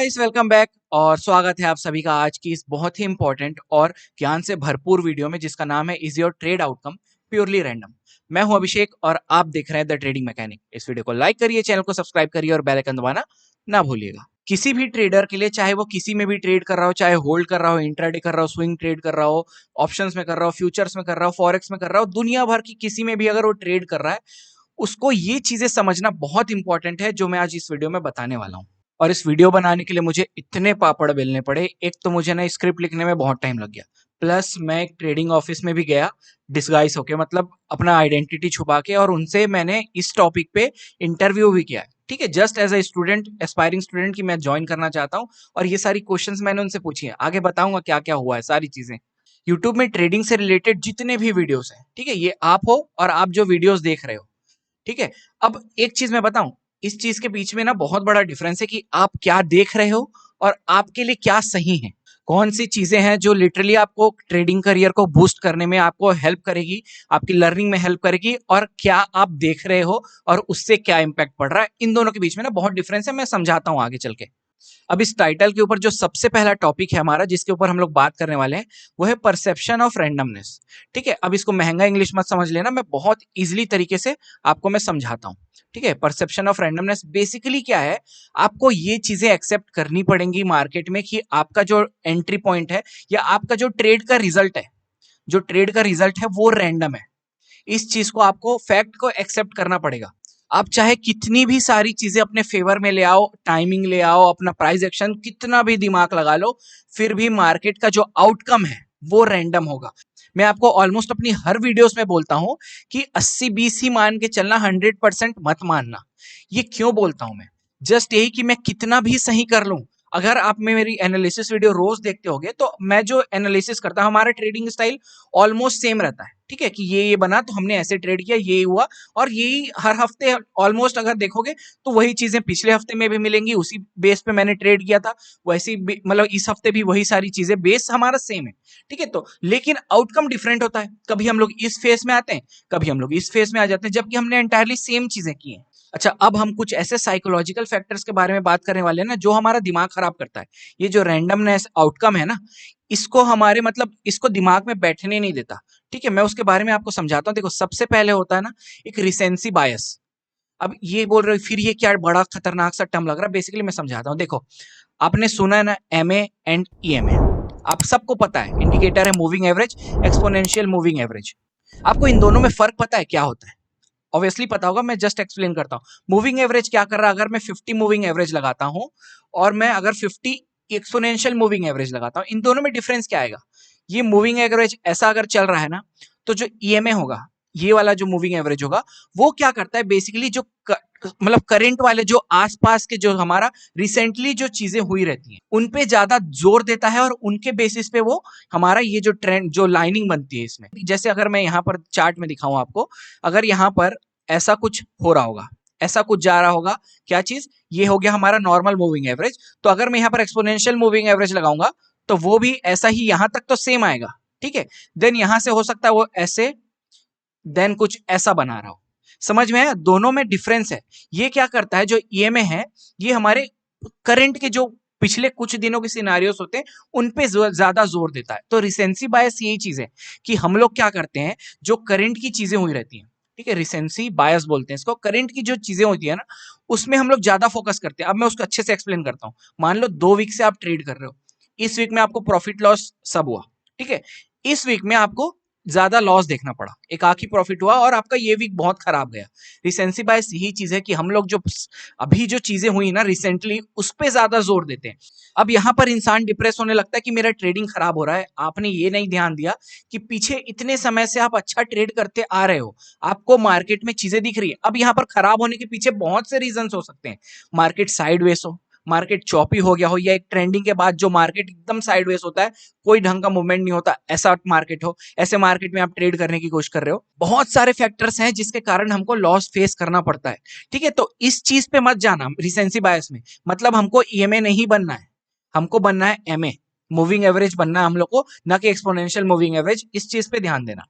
Guys, welcome back और स्वागत है आप सभी का आज की इस बहुत ही इंपॉर्टेंट और ज्ञान से भरपूर वीडियो में जिसका नाम है is your trade outcome purely random. मैं हूं अभिषेक और आप देख रहे हैं द ट्रेडिंग मैकेनिक। इस वीडियो को लाइक करिए, चैनल को सब्सक्राइब करिए और बेल आइकन दबाना ना भूलिएगा। किसी भी ट्रेडर के लिए, चाहे वो किसी में भी ट्रेड कर रहा हो, चाहे होल्ड कर रहा हो, इंट्राडे कर रहा हो, स्विंग ट्रेड कर रहा हो, ऑप्शंस में कर रहा हो, फ्यूचर्स में कर रहा हो, फॉरेक्स में कर रहा हो, दुनिया भर की किसी में भी अगर वो ट्रेड कर रहा है, उसको ये चीजें समझना बहुत इंपॉर्टेंट है जो मैं आज इस वीडियो में बताने वाला हूं। और इस वीडियो बनाने के लिए मुझे इतने पापड़ बेलने पड़े। एक तो मुझे ना स्क्रिप्ट लिखने में बहुत टाइम लग गया, प्लस मैं एक ट्रेडिंग ऑफिस में भी गया डिस्गाइज होके, मतलब अपना आइडेंटिटी छुपा के, और उनसे मैंने इस टॉपिक पे इंटरव्यू भी किया है। ठीक है, just as a student, aspiring student की मैं ज्वाइन करना चाहता हूँ और ये सारी क्वेश्चंस मैंने उनसे पूछी है। आगे बताऊंगा क्या क्या हुआ है, सारी चीजें। यूट्यूब में ट्रेडिंग से रिलेटेड जितने भी वीडियोस हैं, ठीक है, ये आप हो और आप जो वीडियोस देख रहे हो, ठीक है। अब एक चीज मैं बताऊं, इस चीज के बीच में ना बहुत बड़ा डिफरेंस है कि आप क्या देख रहे हो और आपके लिए क्या सही है। कौन सी चीजें हैं जो लिटरली आपको ट्रेडिंग करियर को बूस्ट करने में आपको हेल्प करेगी, आपकी लर्निंग में हेल्प करेगी, और क्या आप देख रहे हो और उससे क्या इंपैक्ट पड़ रहा है। इन दोनों के बीच में ना बहुत डिफरेंस है, मैं समझाता हूं आगे चल के। अब इस टाइटल के ऊपर जो सबसे पहला टॉपिक है हमारा, जिसके ऊपर हम लोग बात करने वाले हैं, वो है परसेप्शन ऑफ रैंडमनेस। ठीक है, अब इसको महंगा इंग्लिश मत समझ लेना, मैं बहुत इजीली तरीके से आपको मैं समझाता हूं। ठीक है, परसेप्शन ऑफ रैंडमनेस बेसिकली क्या है, आपको ये चीजें एक्सेप्ट करनी पड़ेंगी मार्केट में कि आपका जो एंट्री पॉइंट है या आपका जो ट्रेड का रिजल्ट है, जो ट्रेड का रिजल्ट है वो रैंडम है। इस चीज को आपको, फैक्ट को एक्सेप्ट करना पड़ेगा। आप चाहे कितनी भी सारी चीजें अपने फेवर में ले आओ, टाइमिंग ले आओ, अपना प्राइस एक्शन कितना भी दिमाग लगा लो, फिर भी मार्केट का जो आउटकम है वो रैंडम होगा। मैं आपको ऑलमोस्ट अपनी हर वीडियोस में बोलता हूं कि 80-20 ही मान के चलना, 100% मत मानना। ये क्यों बोलता हूं मैं? जस्ट यही कि मैं कितना भी सही कर लूं, अगर आप में मेरी एनालिसिस वीडियो रोज देखते होगे तो मैं जो एनालिसिस करता हूं, हमारा ट्रेडिंग स्टाइल ऑलमोस्ट सेम रहता है। ठीक है, कि ये बना तो हमने ऐसे ट्रेड किया, ये हुआ, और यही हर हफ्ते ऑलमोस्ट अगर देखोगे तो वही चीजें पिछले हफ्ते में भी मिलेंगी, उसी बेस पे मैंने ट्रेड किया था, वैसे मतलब इस हफ्ते भी वही सारी चीजें, बेस हमारा सेम है। ठीक है, तो लेकिन आउटकम डिफरेंट होता है। कभी हम लोग इस फेस में आते हैं, कभी हम लोग इस फेस में आ जाते हैं, जबकि हमने एंटायरली सेम चीजें की हैं। अच्छा, अब हम कुछ ऐसे साइकोलॉजिकल फैक्टर्स के बारे में बात करने वाले हैं ना, जो हमारा दिमाग खराब करता है। ये जो रैंडमनेस आउटकम है ना, इसको हमारे, मतलब इसको दिमाग में बैठने नहीं देता। ठीक है, मैं उसके बारे में आपको समझाता हूं। देखो, सबसे पहले होता है ना एक रिसेंसी बायस। अब ये बोल रहे हो फिर ये क्या बड़ा खतरनाक सा टर्म लग रहा है, बेसिकली मैं समझाता हूं। देखो, आपने सुना है ना एमए एंड ईएमए, आप सबको पता है, इंडिकेटर है moving average, exponential moving average. आपको इन दोनों में फर्क पता है क्या होता है? ऑब्वियसली पता होगा, मैं जस्ट एक्सप्लेन करता हूं। मूविंग एवरेज क्या कर रहा है, अगर मैं 50 मूविंग एवरेज लगाता हूं और मैं अगर 50 एक्सपोनेंशियल मूविंग एवरेज लगाता हूं, इन दोनों में डिफरेंस क्या आएगा? ये मूविंग एवरेज ऐसा अगर चल रहा है ना, तो जो ईएमए होगा, ये वाला जो मूविंग एवरेज होगा, वो क्या करता है बेसिकली, जो मतलब करंट वाले जो आसपास के, जो हमारा रिसेंटली जो चीजें हुई रहती हैं, उन पे ज्यादा जोर देता है और उनके बेसिस पे वो हमारा ये जो ट्रेंड, जो लाइनिंग बनती है इसमें, जैसे अगर मैं यहाँ पर चार्ट में दिखाऊं आपको, अगर यहाँ पर ऐसा कुछ हो रहा होगा, ऐसा कुछ जा रहा होगा, क्या चीज, ये हो गया हमारा नॉर्मल मूविंग एवरेज, तो अगर मैं यहाँ पर एक्सपोनेंशियल मूविंग एवरेज लगाऊंगा तो वो भी ऐसा ही, यहां तक तो सेम आएगा। ठीक है, देन यहां से हो सकता है वो ऐसे, देन कुछ ऐसा बना रहा हो। समझ में आया? दोनों में डिफरेंस है। ये क्या करता है, जो ईएमए है, ये हमारे करंट के जो पिछले कुछ दिनों के सिनारियोस होते हैं उन पे ज्यादा जोर देता है। तो रिसेंसी बायस यही चीज है कि हम लोग क्या करते हैं, जो करंट की चीजें हुई रहती हैं, ठीक है, रिसेंसी बायस बोलते हैं इसको, करंट की जो चीजें होती है ना, उसमें हम लोग ज्यादा फोकस करते हैं। अब मैं उसको अच्छे से एक्सप्लेन करता हूं। मान लो 2 वीक से आप ट्रेड कर रहे हो, इस वीक में आपको प्रॉफिट लॉस सब हुआ। ठीक है, इस वीक में आपको ज्यादा लॉस देखना पड़ा, एक आख ही प्रॉफिट हुआ और आपका ये वीक बहुत खराब गया। रिसेंसी बायस यही चीज है कि हम लोग जो अभी जो चीजें हुई ना रिसेंटली, उस पे ज्यादा जोर देते हैं। अब यहां पर इंसान डिप्रेस होने लगता है कि मेरा ट्रेडिंग खराब हो रहा है। आपने ये नहीं ध्यान दिया कि पीछे इतने समय से आप अच्छा ट्रेड करते आ रहे हो, आपको मार्केट में चीजें दिख रही है। अब यहां पर खराब होने के पीछे बहुत से रीजन हो सकते हैं। मार्केट साइडवेज हो, मार्केट चॉपी हो गया हो, या एक ट्रेंडिंग के बाद जो मार्केट एकदम साइडवेज होता है, कोई ढंग का मूवमेंट नहीं होता, ऐसा मार्केट हो, ऐसे मार्केट में आप ट्रेड करने की कोशिश कर रहे हो। बहुत सारे फैक्टर्स हैं जिसके कारण हमको लॉस फेस करना पड़ता है। ठीक है, तो इस चीज पे मत जाना रिसेंसी बायस में। मतलब हमको ईएमए नहीं बनना है, हमको बनना है एमए, मूविंग एवरेज बनना है हम लोग को, ना कि एक्सपोनेंशियल मूविंग एवरेज। इस चीज पे ध्यान देना।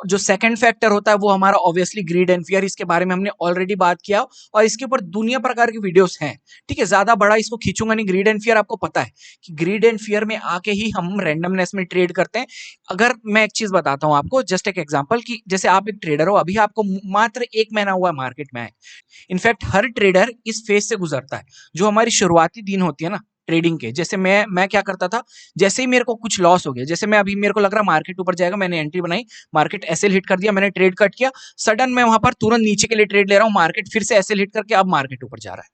जो सेकंड फैक्टर होता है वो हमारा ऑब्वियसली ग्रीड एंड फियर, इसके बारे में हमने ऑलरेडी बात किया और इसके ऊपर दुनिया प्रकार की वीडियोस हैं, ठीक है, ज्यादा बड़ा इसको खींचूंगा नहीं। ग्रीड एंड फियर आपको पता है कि ग्रीड एंड फियर में आके ही हम रैंडमनेस में ट्रेड करते हैं। अगर मैं एक चीज बताता हूं आपको, जस्ट एक एग्जांपल, कि जैसे आप एक ट्रेडर हो, अभी आपको मात्र 1 महीना हुआ है मार्केट में आए। इनफैक्ट हर ट्रेडर इस फेज से गुजरता है, जो हमारी शुरुआती दिन होती है ना ट्रेडिंग के। जैसे मैं क्या करता था, जैसे ही मेरे को कुछ लॉस हो गया, जैसे मैं अभी मेरे को लग रहा मार्केट ऊपर जाएगा, मैंने एंट्री बनाई, मार्केट एसएल हिट कर दिया, मैंने ट्रेड कट किया, सडन मैं वहां पर तुरंत नीचे के लिए ट्रेड ले रहा हूं, मार्केट फिर से एसएल हिट करके अब मार्केट ऊपर जा रहा है,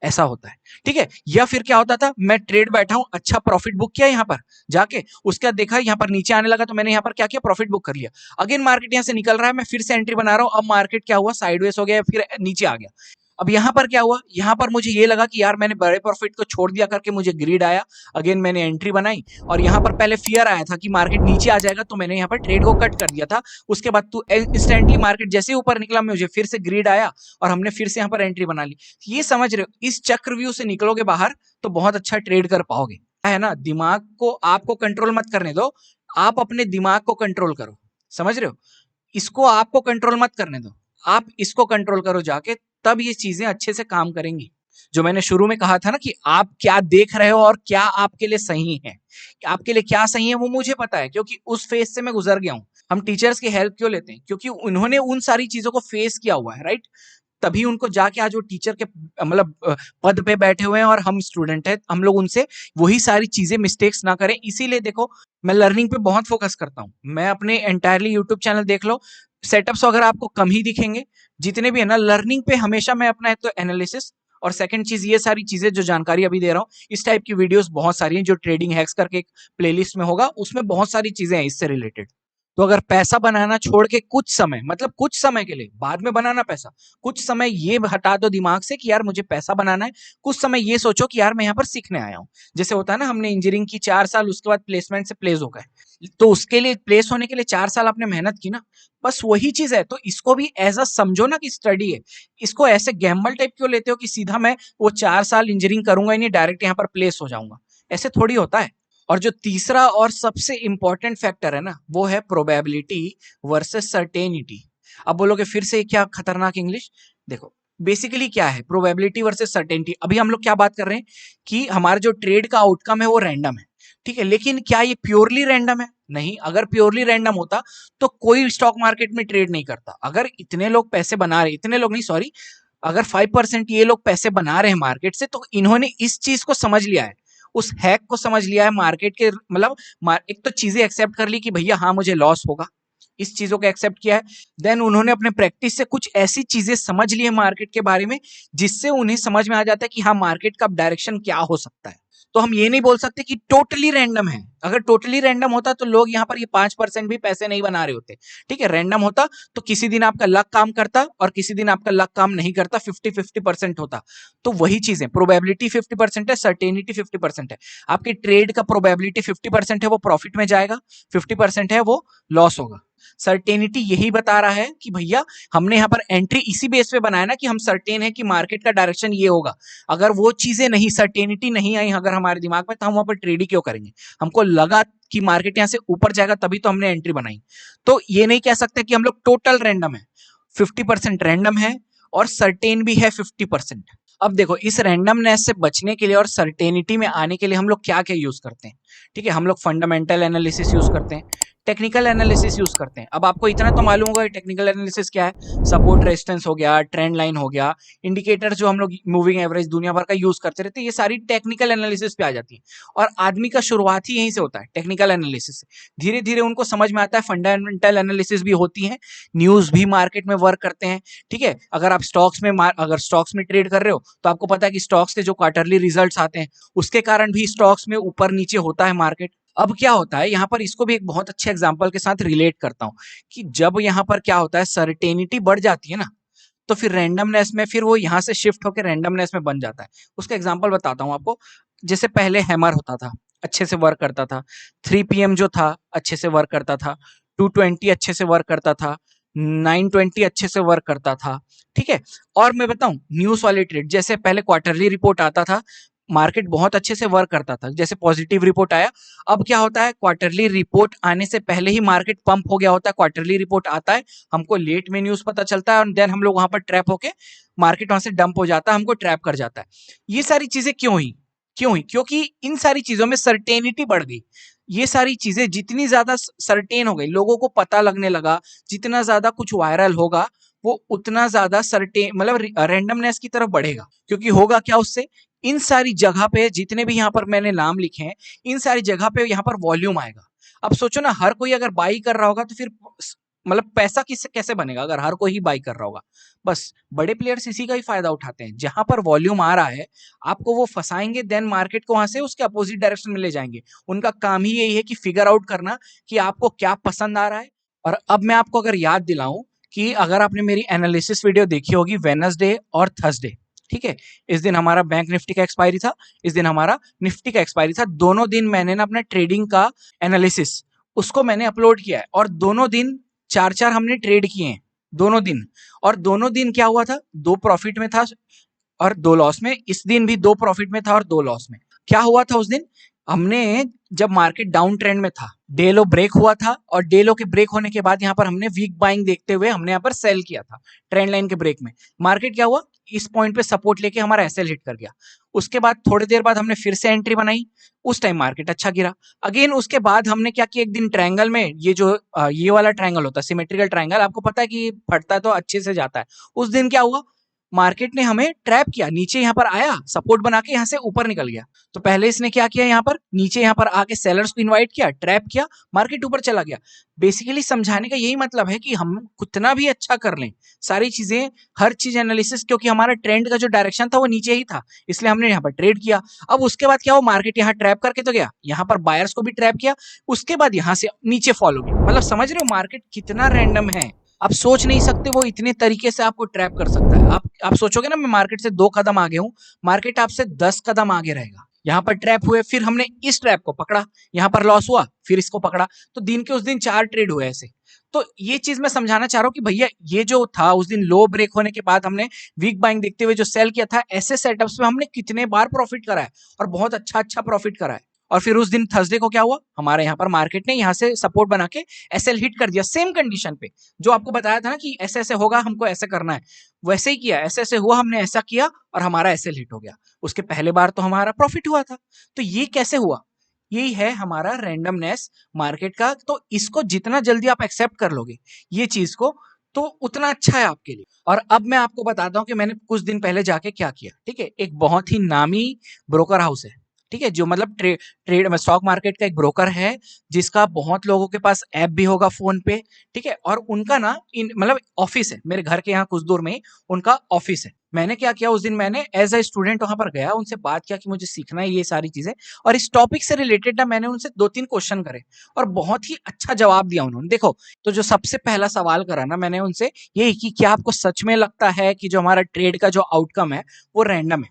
ऐसा होता है, ठीक है। या फिर क्या होता था, मैं ट्रेड बैठा हूं, अच्छा प्रॉफिट बुक किया यहां पर जाके, उसके बाद देखा यहां पर नीचे आने लगा तो मैंने यहां पर क्या किया, प्रॉफिट बुक कर लिया। अगेन मार्केट यहां से निकल रहा है, मैं फिर से एंट्री बना रहा हूं, अब मार्केट क्या हुआ, साइडवेज हो गया, फिर नीचे आ गया। अब यहां पर क्या हुआ, यहां पर मुझे ये लगा कि यार मैंने बड़े प्रॉफिट को छोड़ दिया करके मुझे ग्रीड आया, अगेन मैंने एंट्री बनाई, और यहां पर पहले फियर आया था कि मार्केट नीचे आ जाएगा, तो मैंने यहां पर ट्रेड को कट कर दिया था। उसके बाद तो इंस्टेंटली मार्केट जैसे ही ऊपर निकला, मुझे फिर से ग्रीड आया और हमने फिर से यहां पर एंट्री बना ली। ये समझ रहे हो, इस चक्रव्यूह से निकलोगे बाहर तो बहुत अच्छा ट्रेड कर पाओगे, है ना। दिमाग को आपको कंट्रोल मत करने दो, आप अपने दिमाग को कंट्रोल करो, समझ रहे हो। इसको आपको कंट्रोल मत करने दो, आप इसको कंट्रोल करो जाके, तब ये चीजें अच्छे से काम करेंगी। जो मैंने शुरू में कहा था ना कि आप क्या देख रहे हो और क्या आपके लिए सही है, आपके लिए क्या सही है वो मुझे पता है, क्योंकि उस फेज से मैं गुजर गया हूं। हम टीचर्स की हेल्प क्यों लेते हैं, क्योंकि उन्होंने उन सारी चीजों को फेस किया हुआ है, राइट। तभी उनको जाके आज वो टीचर के मतलब पद पे बैठे हुए हैं, और हम स्टूडेंट हैं, हम लोग उनसे वही सारी चीजें मिस्टेक्स ना करें। इसीलिए देखो मैं लर्निंग पे बहुत फोकस करता हूँ। मैं अपने एंटायरली यूट्यूब चैनल देख लो, सेटअप्स वगैरह आपको कम ही दिखेंगे, जितने भी है ना लर्निंग पे हमेशा मैं अपना, एक तो एनालिसिस, और सेकंड चीज ये सारी चीजें जो जानकारी अभी दे रहा हूँ, इस टाइप की वीडियोस बहुत सारी हैं, जो ट्रेडिंग हैक्स करके एक प्लेलिस्ट में होगा, उसमें बहुत सारी चीजें हैं इससे रिलेटेड। तो अगर पैसा बनाना छोड़ के कुछ समय, मतलब कुछ समय के लिए, बाद में बनाना पैसा, कुछ समय ये हटा दो दिमाग से कि यार मुझे पैसा बनाना है, कुछ समय ये सोचो कि यार मैं यहाँ पर सीखने आया हूँ। जैसे होता है ना, हमने इंजीनियरिंग की 4 साल, उसके बाद प्लेसमेंट से प्लेस हो गए, तो उसके लिए प्लेस होने के लिए 4 साल आपने मेहनत की ना, बस वही चीज है। तो इसको भी एज अ समझो ना कि स्टडी है, इसको ऐसे गैम्बल टाइप क्यों लेते हो कि सीधा मैं वो 4 साल इंजीनियरिंग करूंगा ही नहीं, डायरेक्ट यहाँ पर प्लेस हो जाऊंगा, ऐसे थोड़ी होता है। और जो तीसरा और सबसे इंपॉर्टेंट फैक्टर है ना, वो है प्रोबेबिलिटी वर्सेस सर्टेनिटी। अब बोलोगे फिर से क्या खतरनाक इंग्लिश, देखो बेसिकली क्या है प्रोबेबिलिटी वर्सेस सर्टेनिटी। अभी हम लोग क्या बात कर रहे हैं कि हमारा जो ट्रेड का आउटकम है वो रैंडम है, ठीक है, लेकिन क्या ये प्योरली रैंडम है, नहीं। अगर प्योरली रैंडम होता तो कोई स्टॉक मार्केट में ट्रेड नहीं करता। अगर इतने लोग पैसे बना रहे, इतने लोग नहीं सॉरी, अगर 5% ये लोग पैसे बना रहे हैं मार्केट से, तो इन्होंने इस चीज को समझ लिया है, उस हैक को समझ लिया है मार्केट के, मतलब एक तो चीजें एक्सेप्ट कर ली कि भैया हाँ मुझे लॉस होगा, इस चीजों को एक्सेप्ट किया है। देन उन्होंने अपने प्रैक्टिस से कुछ ऐसी चीजें समझ ली है मार्केट के बारे में, जिससे उन्हें समझ में आ जाता है कि हाँ मार्केट का डायरेक्शन क्या हो सकता है। तो हम ये नहीं बोल सकते कि टोटली रैंडम है। अगर टोटली रैंडम होता तो लोग यहाँ पर ये 5% भी पैसे नहीं बना रहे होते, ठीक है। रैंडम होता तो किसी दिन आपका लक काम करता और किसी दिन आपका लक काम नहीं करता, 50-50% होता। तो वही चीज है, प्रोबेबिलिटी 50% है, सर्टेनिटी 50% है। आपकी ट्रेड का प्रोबेबिलिटी 50% है वो प्रॉफिट में जाएगा, 50% है वो लॉस होगा। सर्टेनिटी यही बता रहा है कि भैया हमने यहाँ पर एंट्री इसी बेस पे बनाया ना कि हम सर्टेन है कि मार्केट का डायरेक्शन ये होगा। अगर वो चीजें नहीं, सर्टेनिटी नहीं आई अगर हमारे दिमाग में, तो हम वहां पर ट्रेड ही क्यों करेंगे। हमको लगा कि मार्केट यहाँ से ऊपर जाएगा तभी तो हमने एंट्री बनाई। तो ये नहीं कह सकते कि हम लोग टोटल रैंडम है, 50% रैंडम है और सर्टेन भी है 50%। अब देखो इस रैंडमनेस से बचने के लिए और सर्टेनिटी में आने के लिए हम लोग क्या क्या यूज करते हैं, ठीक है। हम लोग फंडामेंटल एनालिसिस यूज करते हैं, टेक्निकल एनालिसिस यूज करते हैं। अब आपको इतना तो मालूम होगा टेक्निकल एनालिसिस क्या है, सपोर्ट रेजिस्टेंस हो गया, ट्रेंड लाइन हो गया, इंडिकेटर जो हम लोग मूविंग एवरेज दुनिया भर का यूज करते रहते हैं, ये सारी टेक्निकल एनालिसिस पे आ जाती है। और आदमी का शुरुआत ही यहीं से होता है, टेक्निकल एनालिसिस से। धीरे धीरे उनको समझ में आता है, फंडामेंटल एनालिसिस भी होती है, न्यूज भी मार्केट में वर्क करते हैं, ठीक है। अगर आप अगर स्टॉक्स में ट्रेड कर रहे हो तो आपको पता है कि स्टॉक्स के जो क्वार्टरली रिजल्ट्स आते हैं उसके कारण भी स्टॉक्स में ऊपर नीचे होता है मार्केट। अब क्या होता है यहाँ पर, इसको भी एक बहुत अच्छे एग्जांपल के साथ रिलेट करता हूं कि जब यहाँ पर क्या होता है, सर्टेनिटी बढ़ जाती है ना, तो फिर रैंडमनेस में, फिर वो यहाँ से शिफ्ट होकर रैंडमनेस में बन जाता है। उसका एग्जांपल बताता हूँ आपको। जैसे पहले हैमर होता था, अच्छे से वर्क करता था, 3 PM जो था अच्छे से वर्क करता था, 220 अच्छे से वर्क करता था, 920 अच्छे से वर्क करता था, ठीक है। और मैं बताऊं न्यूज वाले ट्रेड, जैसे पहले क्वार्टरली रिपोर्ट आता था, मार्केट बहुत अच्छे से वर्क करता था, जैसे पॉजिटिव रिपोर्ट आया। अब क्या होता है, क्वार्टरली रिपोर्ट आने से पहले ही मार्केट पंप हो गया होता है। क्वार्टरली रिपोर्ट आता है, हमको लेट में न्यूज पता चलता है और देन हम लोग वहां पर ट्रैप होके मार्केट वहां से डंप हो जाता है, हमको ट्रैप कर जाता है। ये सारी चीजें क्यों हुई? क्योंकि इन सारी चीजों में सर्टेनिटी बढ़ गई। ये सारी चीजें जितनी ज्यादा सर्टेन हो गई, लोगों को पता लगने लगा, जितना ज्यादा कुछ वायरल होगा वो उतना ज्यादा सर्टेन मतलब रैंडमनेस की तरफ बढ़ेगा। क्योंकि होगा क्या उससे, इन सारी जगह पे जितने भी यहाँ पर मैंने नाम लिखे हैं, इन सारी जगह पे यहाँ पर वॉल्यूम आएगा। अब सोचो ना, हर कोई अगर बाई कर रहा होगा तो फिर मतलब पैसा किससे कैसे बनेगा अगर हर कोई ही बाई कर रहा होगा। बस बड़े प्लेयर्स इसी का ही फायदा उठाते हैं, जहां पर वॉल्यूम आ रहा है आपको वो फंसाएंगे, देन मार्केट को वहां से उसके अपोजिट डायरेक्शन में ले जाएंगे। उनका काम ही यही है कि फिगर आउट करना कि आपको क्या पसंद आ रहा है। और अब मैं आपको अगर याद दिलाऊं कि अगर आपने मेरी एनालिसिस वीडियो देखी होगी वेडनेसडे और थर्सडे, ठीक है, इस दिन हमारा बैंक निफ्टी का एक्सपायरी था, इस दिन हमारा निफ्टी का एक्सपायरी था। दोनों दिन मैंने ना अपना ट्रेडिंग का एनालिसिस उसको मैंने अपलोड किया है, और दोनों दिन चार चार हमने ट्रेड किए हैं दोनों दिन। और दोनों दिन क्या हुआ था, दो प्रॉफिट में था और दो लॉस में। इस दिन भी दो प्रॉफिट में था और दो लॉस में। क्या हुआ था उस दिन, हमने जब मार्केट डाउन ट्रेंड में था, डे लो ब्रेक हुआ था, और डे लो के ब्रेक होने के बाद यहाँ पर हमने वीक बाइंग देखते हुए हमने यहाँ पर सेल किया था ट्रेंड लाइन के ब्रेक में। मार्केट क्या हुआ, इस पॉइंट पे सपोर्ट लेके हमारा एसएल हिट कर गया। उसके बाद थोड़ी देर बाद हमने फिर से एंट्री बनाई, उस टाइम मार्केट अच्छा गिरा। अगेन उसके बाद हमने क्या किया, एक दिन ट्रायंगल में, ये जो ये वाला ट्रायंगल होता है सिमेट्रिकल ट्रायंगल, आपको पता है कि फटता है तो अच्छे से जाता है। उस दिन क्या हुआ, मार्केट ने हमें ट्रैप किया, नीचे यहाँ पर आया सपोर्ट बना के यहाँ से ऊपर निकल गया। तो पहले इसने क्या किया, यहाँ पर नीचे यहाँ पर आके सेलर्स को इनवाइट किया, ट्रैप किया, मार्केट ऊपर चला गया। बेसिकली समझाने का यही मतलब है कि हम कितना भी अच्छा कर लें, सारी चीजें, हर चीज एनालिसिस, क्योंकि हमारा ट्रेंड का जो डायरेक्शन था वो नीचे ही था, इसलिए हमने यहाँ पर ट्रेड किया। अब उसके बाद क्या हुआ, मार्केट यहाँ ट्रैप करके तो गया, यहाँ पर बायर्स को भी ट्रैप किया, उसके बाद यहाँ से नीचे फॉलो किया। मतलब समझ रहे हो मार्केट कितना रैंडम है, आप सोच नहीं सकते वो इतने तरीके से आपको ट्रैप कर सकता है। आप सोचोगे ना मैं मार्केट से 2 कदम आगे हूं, मार्केट आपसे 10 कदम आगे रहेगा। यहाँ पर ट्रैप हुए, फिर हमने इस ट्रैप को पकड़ा, यहाँ पर लॉस हुआ, फिर इसको पकड़ा, तो दिन के उस दिन 4 ट्रेड हुए ऐसे। तो ये चीज मैं समझाना चाह रहा हूँ कि भैया ये जो था उस दिन लो ब्रेक होने के बाद हमने वीक बाइंग देखते हुए जो सेल किया था, ऐसे सेटअप्स में हमने कितने बार प्रॉफिट करा है, और बहुत अच्छा प्रॉफिट करा है। और फिर उस दिन थर्सडे को क्या हुआ, हमारे यहाँ पर मार्केट ने यहाँ से सपोर्ट बना के एसएल हिट कर दिया, सेम कंडीशन पे जो आपको बताया था ना कि ऐसे ऐसे होगा, हमको ऐसे करना है, वैसे ही किया, ऐसे ऐसे हुआ, हमने ऐसा किया और हमारा एसएल हिट हो गया। उसके पहले बार तो हमारा प्रॉफिट हुआ था। तो ये कैसे हुआ, यही है हमारा रैंडमनेस मार्केट का। तो इसको जितना जल्दी आप एक्सेप्ट कर लोगे ये चीज को, तो उतना अच्छा है आपके लिए। और अब मैं आपको बताता हूं कि मैंने कुछ दिन पहले जाके क्या किया। ठीक है, एक बहुत ही नामी ब्रोकर हाउस है, ठीक है, जो मतलब ट्रेड स्टॉक मार्केट का एक ब्रोकर है, जिसका बहुत लोगों के पास ऐप भी होगा फोन पे। ठीक है, और उनका ना मतलब ऑफिस है मेरे घर के यहाँ कुछ दूर में ही उनका ऑफिस है। मैंने क्या किया, उस दिन मैंने एज अ स्टूडेंट वहां पर गया, उनसे बात किया कि मुझे सीखना है ये सारी चीजें, और इस टॉपिक से रिलेटेड ना मैंने उनसे 2-3 क्वेश्चन करे, और बहुत ही अच्छा जवाब दिया उन्होंने। देखो, तो जो सबसे पहला सवाल करा ना मैंने उनसे, यही कि क्या आपको सच में लगता है कि जो हमारा ट्रेड का जो आउटकम है वो रैंडम है,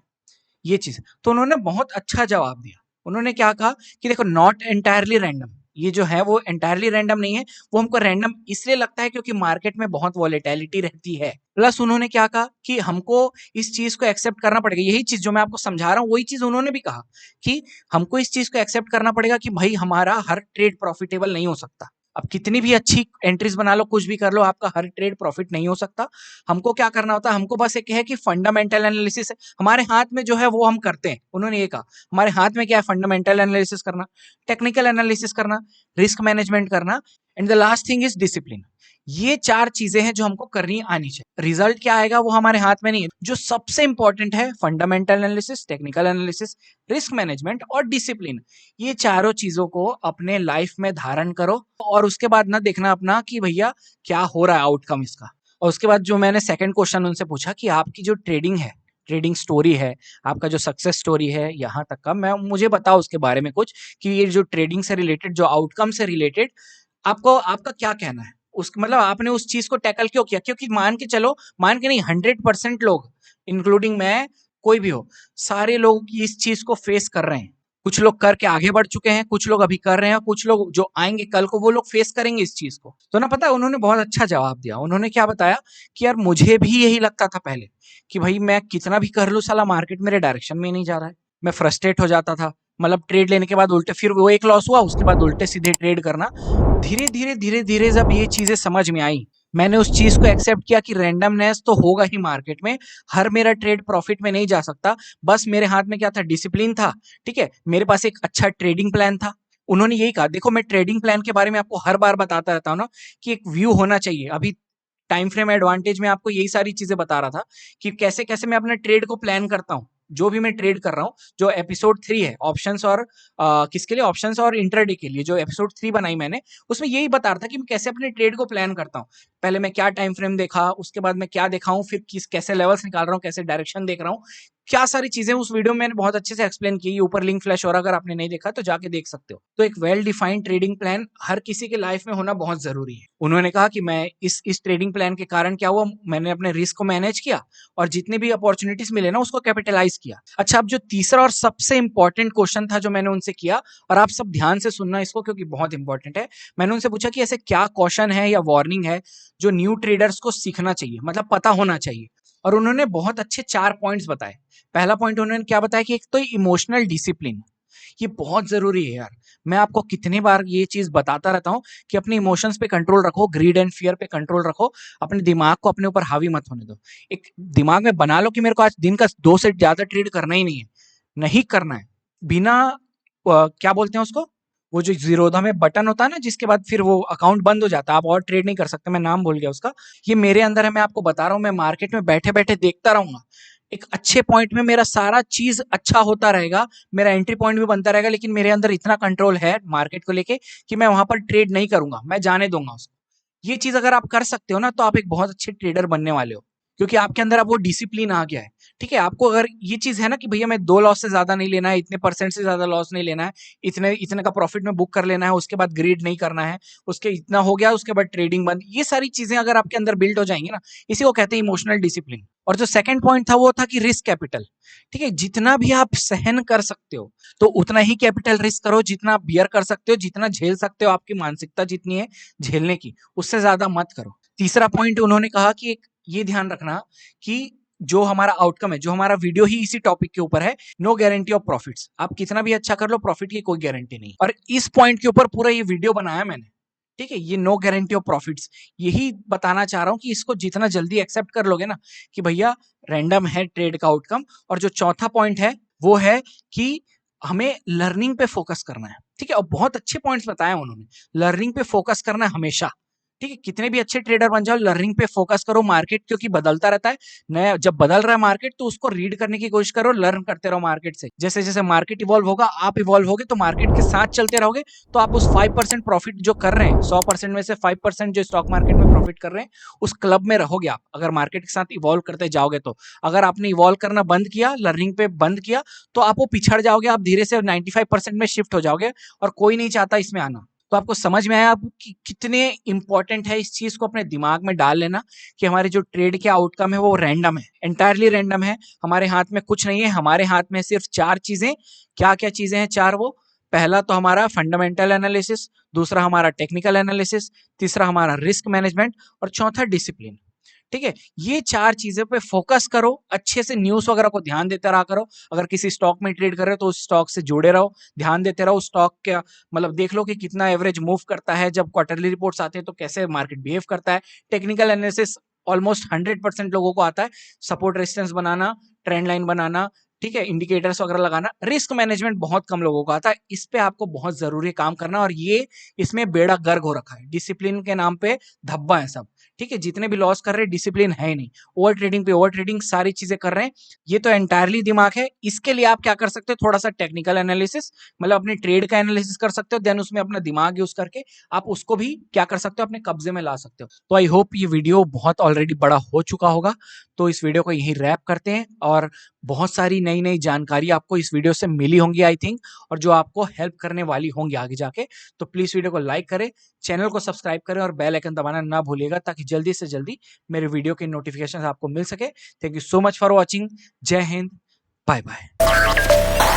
ये चीज। तो उन्होंने बहुत अच्छा जवाब दिया। उन्होंने क्या कहा कि देखो, नॉट एंटायरली रैंडम, ये जो है वो एंटायरली रैंडम नहीं है, वो हमको रैंडम इसलिए लगता है क्योंकि मार्केट में बहुत वॉलेटिलिटी रहती है। प्लस उन्होंने क्या कहा कि हमको इस चीज को एक्सेप्ट करना पड़ेगा, यही चीज जो मैं आपको समझा रहा हूँ वही चीज उन्होंने भी कहा कि हमको इस चीज को एक्सेप्ट करना पड़ेगा कि भाई हमारा हर ट्रेड प्रॉफिटेबल नहीं हो सकता। अब कितनी भी अच्छी एंट्रीज बना लो, कुछ भी कर लो, आपका हर ट्रेड प्रॉफिट नहीं हो सकता। हमको क्या करना होता है, हमको बस एक है कि फंडामेंटल एनालिसिस है हमारे हाथ में, जो है वो हम करते हैं। उन्होंने ये कहा हमारे हाथ में क्या है, फंडामेंटल एनालिसिस करना, टेक्निकल एनालिसिस करना, रिस्क मैनेजमेंट करना, and the last thing is discipline. ये 4 चीजें हैं जो हमको करनी आनी चाहिए। रिजल्ट क्या आएगा वो हमारे हाथ में नहीं है। जो सबसे इंपॉर्टेंट है, fundamental analysis, technical analysis, risk management और डिसिप्लिन। ये चारों चीजों को अपने लाइफ में धारण करो, और उसके बाद ना देखना अपना कि भैया क्या हो रहा है आउटकम इसका। और उसके बाद जो मैंने सेकंड क्वेश्चन उनसे पूछा कि आपकी जो ट्रेडिंग है, ट्रेडिंग स्टोरी है, आपका जो सक्सेस स्टोरी है यहाँ तक का, मैं मुझे बताओ उसके बारे में कुछ, कि ये जो ट्रेडिंग से रिलेटेड, जो आउटकम से रिलेटेड, आपको आपका क्या कहना है उस, मतलब आपने उस चीज को टैकल क्यों किया? क्योंकि मान के चलो, मान के नहीं, 100% लोग, इंक्लूडिंग मैं, कोई भी हो, सारे लोग इस चीज को फेस कर रहे हैं। कुछ लोग करके आगे बढ़ चुके हैं, कुछ लोग अभी कर रहे हैं, कुछ लोग जो आएंगे कल को वो लोग फेस करेंगे इस चीज को। तो ना पता है उन्होंने बहुत अच्छा जवाब दिया। उन्होंने क्या बताया कि यार मुझे भी यही लगता था पहले कि भाई मैं कितना भी कर लूं, साला मार्केट मेरे डायरेक्शन में नहीं जा रहा है। मैं फ्रस्ट्रेट हो जाता था, मतलब ट्रेड लेने के बाद उल्टे, फिर वो एक लॉस हुआ, उसके बाद उल्टे सीधे ट्रेड करना। धीरे धीरे धीरे धीरे जब ये चीजें समझ में आई, मैंने उस चीज को एक्सेप्ट किया कि रैंडमनेस तो होगा ही मार्केट में, हर मेरा ट्रेड प्रॉफिट में नहीं जा सकता। बस मेरे हाथ में क्या था, डिसिप्लिन था, ठीक है, मेरे पास एक अच्छा ट्रेडिंग प्लान था। उन्होंने यही कहा, देखो मैं ट्रेडिंग प्लान के बारे में आपको हर बार बताता रहता हूँ ना, कि एक व्यू होना चाहिए। अभी टाइम फ्रेम एडवांटेज में आपको यही सारी चीजें बता रहा था कि कैसे कैसे मैं अपने ट्रेड को प्लान करता हूँ, जो भी मैं ट्रेड कर रहा हूँ। जो एपिसोड 3 है ऑप्शंस और किसके लिए, ऑप्शंस और इंट्राडे के लिए, जो एपिसोड 3 बनाई मैंने, उसमें यही बता रहा था कि मैं कैसे अपने ट्रेड को प्लान करता हूँ। पहले मैं क्या टाइम फ्रेम देखा, उसके बाद मैं क्या देखा हूँ, फिर किस कैसे लेवल्स निकाल रहा हूँ, कैसे डायरेक्शन देख रहा हूँ, क्या सारी चीजें उस वीडियो में मैंने बहुत अच्छे से एक्सप्लेन की। ऊपर लिंक फ्लैश हो रहा, अगर आपने नहीं देखा तो जाके देख सकते हो। तो एक वेल डिफाइंड ट्रेडिंग प्लान हर किसी के लाइफ में होना बहुत जरूरी है। उन्होंने कहा कि मैं इस ट्रेडिंग प्लान के कारण क्या हुआ, मैंने अपने रिस्क को मैनेज किया और जितने भी अपॉर्चुनिटीज मिले ना उसको कैपिटलाइज किया। अच्छा, अब जो तीसरा और सबसे इंपॉर्टेंट क्वेश्चन था जो मैंने उनसे किया, और आप सब ध्यान से सुनना इसको क्योंकि बहुत इंपॉर्टेंट है। मैंने उनसे पूछा कि ऐसे क्या क्वेश्चन है या वार्निंग है जो न्यू ट्रेडर्स को सीखना चाहिए, मतलब पता होना चाहिए। और उन्होंने बहुत अच्छे 4 पॉइंट्स बताए। पहला पॉइंट उन्होंने क्या बताया कि एक तो इमोशनल डिसिप्लिन, ये बहुत जरूरी है यार। मैं आपको कितनी बार ये चीज बताता रहता हूं कि अपने इमोशंस पे कंट्रोल रखो, ग्रीड एंड फियर पे कंट्रोल रखो, अपने दिमाग को अपने ऊपर हावी मत होने दो। एक दिमाग में बना लो कि मेरे को आज दिन का 2 से ज्यादा ट्रेड करना ही नहीं है, नहीं करना है। बिना क्या बोलते हैं उसको, वो जो जीरोधा में बटन होता है ना, जिसके बाद फिर वो अकाउंट बंद हो जाता है, आप और ट्रेड नहीं कर सकते, मैं नाम भूल गया उसका। ये मेरे अंदर है, मैं आपको बता रहा हूँ। मैं मार्केट में बैठे बैठे देखता रहूंगा, एक अच्छे पॉइंट में मेरा सारा चीज अच्छा होता रहेगा, मेरा एंट्री पॉइंट भी बनता रहेगा, लेकिन मेरे अंदर इतना कंट्रोल है मार्केट को लेके कि मैं वहां पर ट्रेड नहीं करूंगा, मैं जाने दूंगा उसको। ये चीज अगर आप कर सकते हो ना, तो आप एक बहुत अच्छे ट्रेडर बनने वाले हो, क्योंकि आपके अंदर अब वो डिसिप्लिन आ गया है। ठीक है, आपको अगर ये चीज है ना कि भैया मैं 2 लॉस से ज्यादा नहीं लेना है, इतने परसेंट से ज्यादा लॉस नहीं लेना है, इतने इतने का प्रॉफिट में बुक कर लेना है, उसके बाद ग्रीड नहीं करना है, उसके इतना हो गया उसके बाद ट्रेडिंग बंद, ये सारी चीजें अगर आपके अंदर बिल्ड हो जाएंगी ना, इसी को कहते हैं इमोशनल डिसिप्लिन। और जो सेकंड पॉइंट था वो था कि रिस्क कैपिटल। ठीक है, जितना भी आप सहन कर सकते हो तो उतना ही कैपिटल रिस्क करो, जितना आप बियर कर सकते हो, जितना झेल सकते हो, आपकी मानसिकता जितनी है झेलने की, उससे ज्यादा मत करो। तीसरा पॉइंट उन्होंने कहा कि एक ये ध्यान रखना कि जो हमारा आउटकम है, जो हमारा वीडियो ही इसी टॉपिक के ऊपर है, नो गारंटी ऑफ प्रॉफिट्स। आप कितना भी अच्छा कर लो, प्रॉफिट की कोई गारंटी नहीं। और इस पॉइंट के ऊपर पूरा ये वीडियो बनाया मैंने। ठीक है, ये नो गारंटी ऑफ प्रॉफिट्स, यही बताना चाह रहा हूं कि इसको जितना जल्दी एक्सेप्ट कर लोगे ना कि भैया रैंडम है ट्रेड का आउटकम। और जो चौथा पॉइंट है वो है कि हमें लर्निंग पे फोकस करना है। ठीक है, और बहुत अच्छे पॉइंट्स बताए उन्होंने, लर्निंग पे फोकस करना है हमेशा। ठीक है, कितने भी अच्छे ट्रेडर बन जाओ, लर्निंग पे फोकस करो। मार्केट क्योंकि बदलता रहता है, नया जब बदल रहा है मार्केट, तो उसको रीड करने की कोशिश करो, लर्न करते रहो मार्केट से। जैसे जैसे मार्केट इवॉल्व होगा, आप इवॉल्व होगे, तो मार्केट के साथ चलते रहोगे, तो आप उस 5% प्रॉफिट जो कर रहे हैं, 100% में से 5% जो स्टॉक मार्केट में प्रॉफिट कर रहे हैं, उस क्लब में रहोगे आप, अगर मार्केट के साथ इवॉल्व करते जाओगे तो। अगर आपने इवॉल्व करना बंद किया, लर्निंग पे बंद किया, तो आप वो पिछड़ जाओगे, आप धीरे से 95% में शिफ्ट हो जाओगे, और कोई नहीं चाहता इसमें आना। तो आपको समझ में आया आप कि कितने इंपॉर्टेंट है इस चीज को अपने दिमाग में डाल लेना कि हमारे जो ट्रेड के आउटकम है वो रैंडम है, एंटायरली रैंडम है। हमारे हाथ में कुछ नहीं है, हमारे हाथ में सिर्फ 4 चीजें। क्या क्या चीजें हैं 4? वो पहला तो हमारा फंडामेंटल एनालिसिस, दूसरा हमारा टेक्निकल एनालिसिस, तीसरा हमारा रिस्क मैनेजमेंट, और चौथा डिसिप्लिन। ठीक है, ये 4 चीजों पे फोकस करो, अच्छे से न्यूज वगैरह को ध्यान देते रहा करो। अगर किसी स्टॉक में ट्रेड कर रहे हो तो उस स्टॉक से जुड़े रहो, ध्यान देते रहो। स्टॉक का मतलब देख लो कि कितना एवरेज मूव करता है, जब क्वार्टरली रिपोर्ट्स आते हैं तो कैसे मार्केट बिहेव करता है। टेक्निकल एनालिसिस ऑलमोस्ट 100% लोगों को आता है, सपोर्ट रेजिस्टेंस बनाना, ट्रेंड लाइन बनाना, ठीक है, इंडिकेटर्स वगैरह लगाना। रिस्क मैनेजमेंट बहुत कम लोगों को आता है, इस पे आपको बहुत जरूरी काम करना, और ये इसमें बेड़ा गर्क हो रखा है, डिसिप्लिन के नाम पे धब्बा है सब। ठीक है, जितने भी लॉस कर रहे हैं डिसिप्लिन है ही नहीं, ओवर ट्रेडिंग पे ओवर ट्रेडिंग, सारी चीजें कर रहे हैं। ये तो एंटायरली दिमाग है। इसके लिए आप क्या कर सकते हो, थोड़ा सा टेक्निकल एनालिसिस, मतलब अपने ट्रेड का एनालिसिस कर सकते हो, देन उसमें अपना दिमाग यूज करके आप उसको भी क्या कर सकते हो, अपने कब्जे में ला सकते हो। तो आई होप ये वीडियो बहुत ऑलरेडी बड़ा हो चुका होगा, तो इस वीडियो को यहीं रैप करते हैं। और बहुत सारी नई नई जानकारी आपको इस वीडियो से मिली होंगी आई थिंक, और जो आपको हेल्प करने वाली होंगी आगे जाके। तो प्लीज वीडियो को लाइक करें, चैनल को सब्सक्राइब करें और बेल आइकन दबाना ना भूलिएगा, ताकि जल्दी से जल्दी मेरे वीडियो की नोटिफिकेशन आपको मिल सके। Thank you so much for watching. जय हिंद, बाय बाय।